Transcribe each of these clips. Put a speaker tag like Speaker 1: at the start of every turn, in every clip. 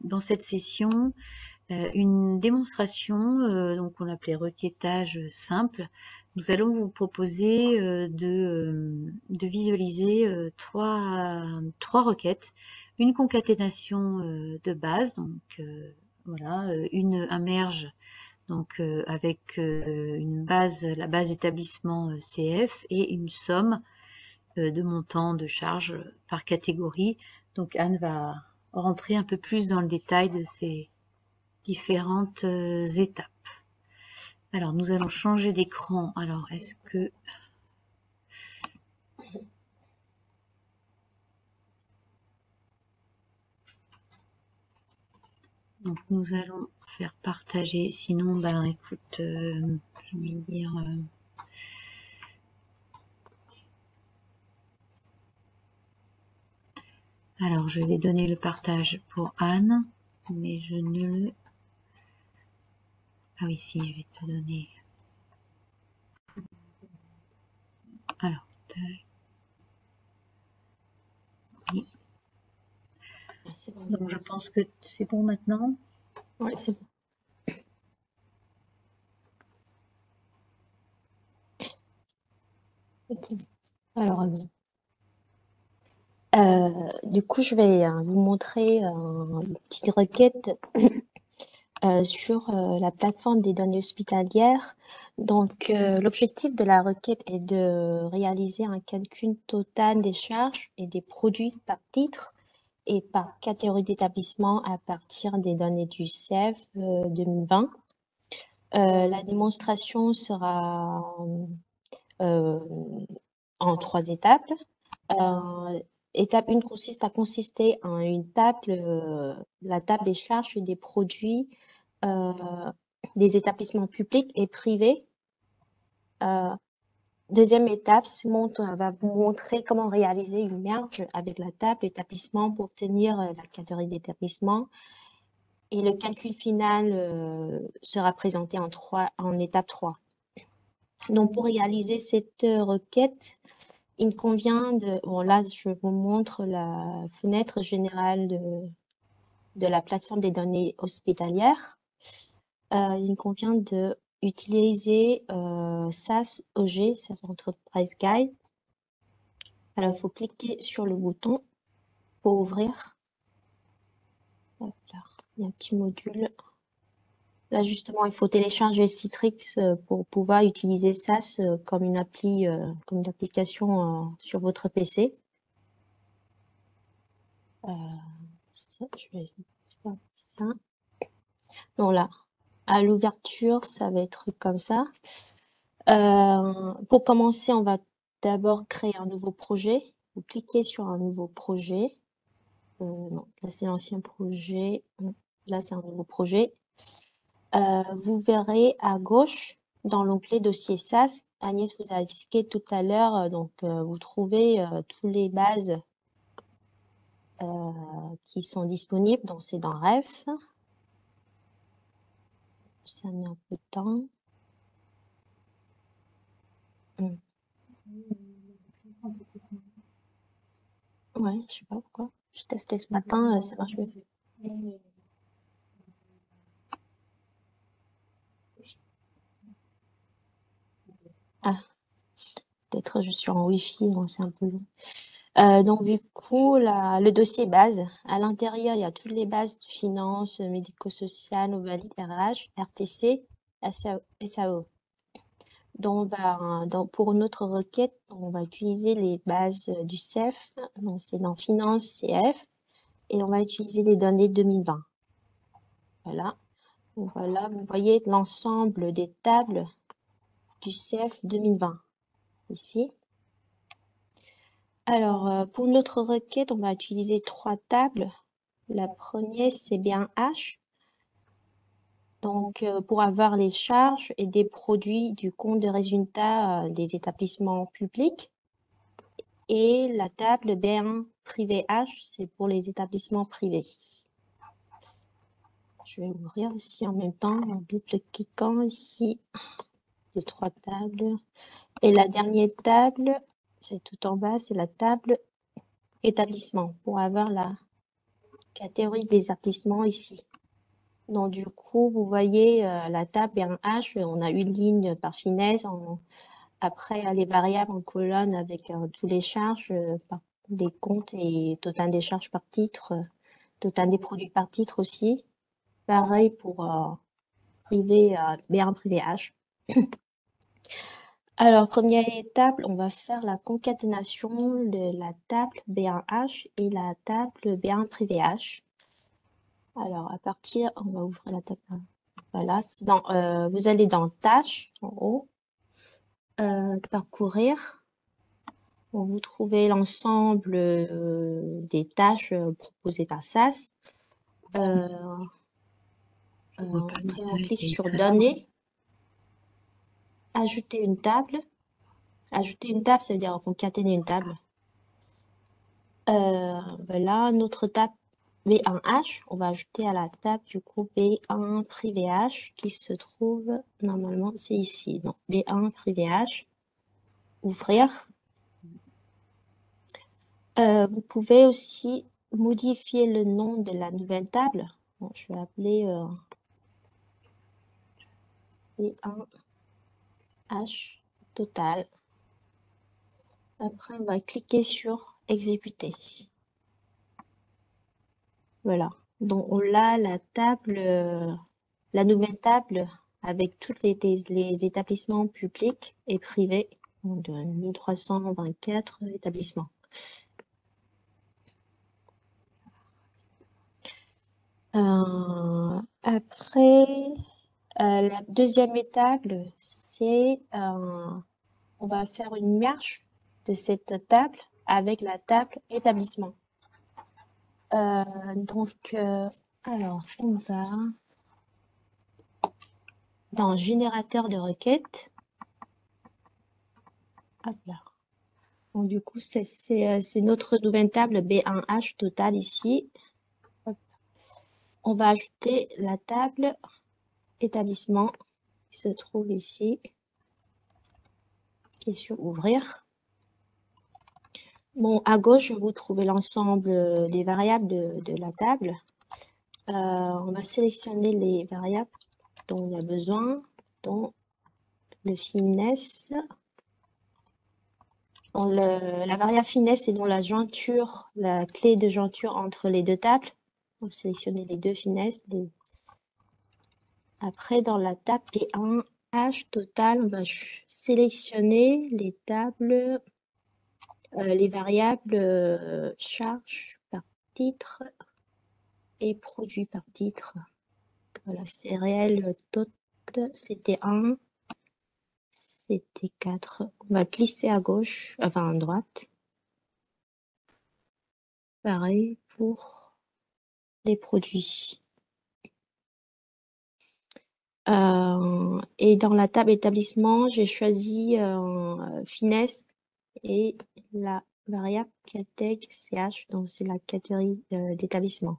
Speaker 1: dans cette session une démonstration, donc on appelait requêtage simple. Nous allons vous proposer de visualiser trois requêtes, une concaténation de base, donc voilà, un merge donc avec une base, la base établissement CF et une somme de montants de charges par catégorie. Donc Anne va rentrer un peu plus dans le détail de ces différentes étapes. Alors nous allons changer d'écran. Alors est-ce que donc nous allons faire partager, sinon ben écoute, je vais dire alors je vais donner le partage pour Anne, mais je ne le ah oui si, je vais te donner alors tac. Oui.
Speaker 2: Bon,
Speaker 1: Donc je pense que c'est bon maintenant.
Speaker 2: ouais, c'est bon. Ok. Alors, du coup, je vais vous montrer une petite requête sur la plateforme des données hospitalières. Donc, l'objectif de la requête est de réaliser un calcul total des charges et des produits par titre et par catégorie d'établissement à partir des données du CEF 2020. La démonstration sera en 3 étapes. Étape 1 consiste à consister en une table, la table des charges et des produits des établissements publics et privés. Deuxième étape va vous montrer comment réaliser une merge avec la table établissement pour obtenir la catégorie d'établissement. Et le calcul final sera présenté en étape 3. Donc, pour réaliser cette requête, il convient de... Bon, là, je vous montre la fenêtre générale de la plateforme des données hospitalières. Il convient d'utiliser SAS OG, SAS Enterprise Guide. Alors, il faut cliquer sur le bouton pour ouvrir. Hop là, il y a un petit module. Là, justement, il faut télécharger Citrix pour pouvoir utiliser SAS comme une application sur votre PC. Ça, je vais faire ça. Donc là, à l'ouverture, ça va être comme ça. Pour commencer, on va d'abord créer un nouveau projet. Vous cliquez sur un nouveau projet. Non, là, c'est l'ancien projet. Là, c'est un nouveau projet. Vous verrez à gauche, dans l'onglet dossier SAS, Agnès vous a expliqué tout à l'heure, donc vous trouvez toutes les bases qui sont disponibles, donc c'est dans REF. Ça met un peu de temps. Ouais, je sais pas pourquoi. Je testais ce matin, ça marche mieux. Ah, peut-être je suis en Wi-Fi, donc c'est un peu long. Donc du coup, le dossier base, à l'intérieur, il y a toutes les bases de finances, médico-sociales, Novalite, RH, RTC, SAO. Donc, pour notre requête, on va utiliser les bases du CEF, donc c'est dans Finance CF, et on va utiliser les données 2020. Voilà. Voilà, vous voyez l'ensemble des tables du CEF 2020, ici. Alors, pour notre requête, on va utiliser 3 tables. La première, c'est bien H. Donc, pour avoir les charges et des produits du compte de résultat des établissements publics. Et la table B1 privé H, c'est pour les établissements privés. Je vais ouvrir aussi en même temps en double-cliquant ici les 3 tables. Et la dernière table, c'est tout en bas, c'est la table établissement pour avoir la catégorie d'établissement ici. Donc, du coup, vous voyez la table est en H, on a une ligne par finesse. Après, les variables en colonne avec tous les charges, les comptes et total des charges par titre, total des produits par titre aussi. Pareil pour privé B1 privé H. Alors, première étape, on va faire la concaténation de la table B1H et la table B1 privé H. Alors, à partir, on va ouvrir la table. Voilà, vous allez dans Tâches, en haut, Parcourir. Bon, vous trouvez l'ensemble des tâches proposées par SAS.
Speaker 1: Je vois pas, mais
Speaker 2: Après,
Speaker 1: ça
Speaker 2: on
Speaker 1: a
Speaker 2: clique
Speaker 1: été
Speaker 2: sur
Speaker 1: écrit.
Speaker 2: Données, Ajouter une table. Ajouter une table, ça veut dire concaténer une table. Voilà, notre table B1H, on va ajouter à la table du coup B1 privé H qui se trouve, normalement, c'est ici. Donc, B1 privé H, ouvrir. Vous pouvez aussi modifier le nom de la nouvelle table. Bon, je vais appeler B1H total. Après, on va cliquer sur exécuter. Voilà. Donc, on a la table, la nouvelle table avec tous les établissements publics et privés de 1324 établissements. Après, la deuxième étape, c'est on va faire une merge de cette table avec la table établissement. Alors, on va dans générateur de requêtes. Hop là. Bon, du coup, c'est notre nouvelle table B1H total ici. Hop. On va ajouter la table établissement qui se trouve ici, qui est sur ouvrir. Bon, à gauche, vous trouvez l'ensemble des variables de la table. On va sélectionner les variables dont on a besoin, dont le finesse. La variable finesse est dans la jointure, la clé de jointure entre les deux tables. On va sélectionner les deux finesses. Après, dans la table P1 H total, on va sélectionner les tables, les variables charge par titre et produit par titre. Voilà, c'est réel, c'était 1, c'était 4. On va glisser à gauche, enfin à droite. Pareil pour les produits. Et dans la table établissement, j'ai choisi finesse et la variable categ ch, donc c'est la catégorie d'établissement.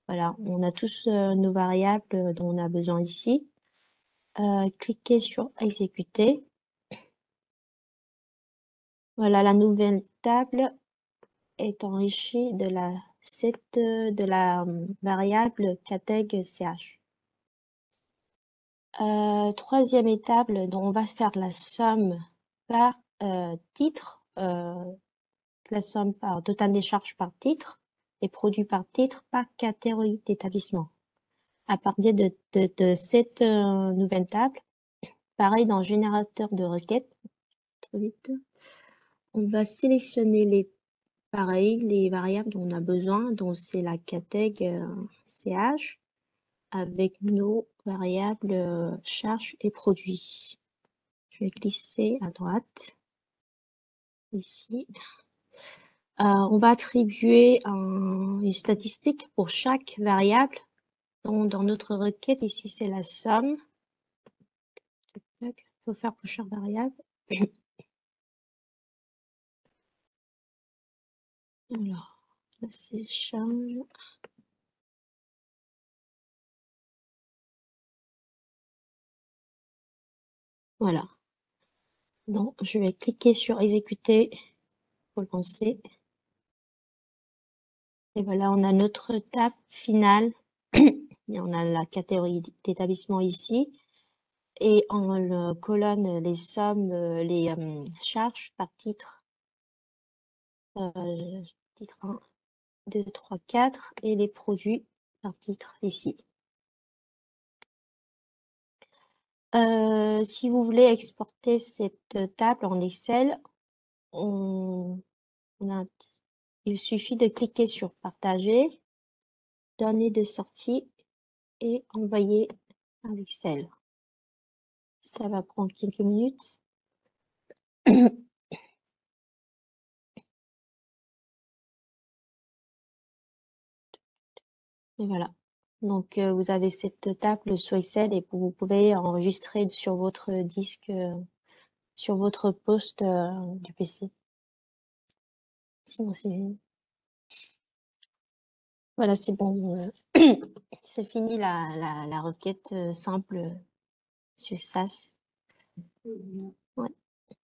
Speaker 2: Voilà, on a tous nos variables dont on a besoin ici. Cliquez sur exécuter. Voilà, la nouvelle table est enrichie de la variable categ ch. Troisième étape, donc on va faire la somme par titre, la somme par total des charges par titre et produit par titre par catégorie d'établissement. À partir de cette nouvelle table, pareil dans générateur de requêtes, trop vite, on va sélectionner les variables dont on a besoin, dont c'est la catégorie CH avec nos variables charges et produits. Je vais glisser à droite, ici. On va attribuer une statistique pour chaque variable. Donc, dans notre requête, ici, c'est la somme. Il faut faire pour chaque variable. Alors, là, c'est charge. Voilà. Donc, je vais cliquer sur exécuter pour le lancer. Et voilà, on a notre table finale. Et on a la catégorie d'établissement ici. Et en colonne, les sommes, les charges par titre. Titre 1, 2, 3, 4. Et les produits par titre ici. Si vous voulez exporter cette table en Excel, il suffit de cliquer sur partager, données de sortie et envoyer à Excel. Ça va prendre quelques minutes. Et voilà. Donc, vous avez cette table sur Excel et vous pouvez enregistrer sur votre disque, sur votre poste du PC. Sinon, voilà, c'est bon. C'est fini la requête simple sur SAS. Ouais.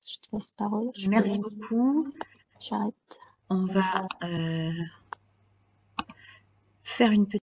Speaker 2: Je te laisse parole.
Speaker 1: Merci beaucoup.
Speaker 2: J'arrête.
Speaker 1: On va faire une petite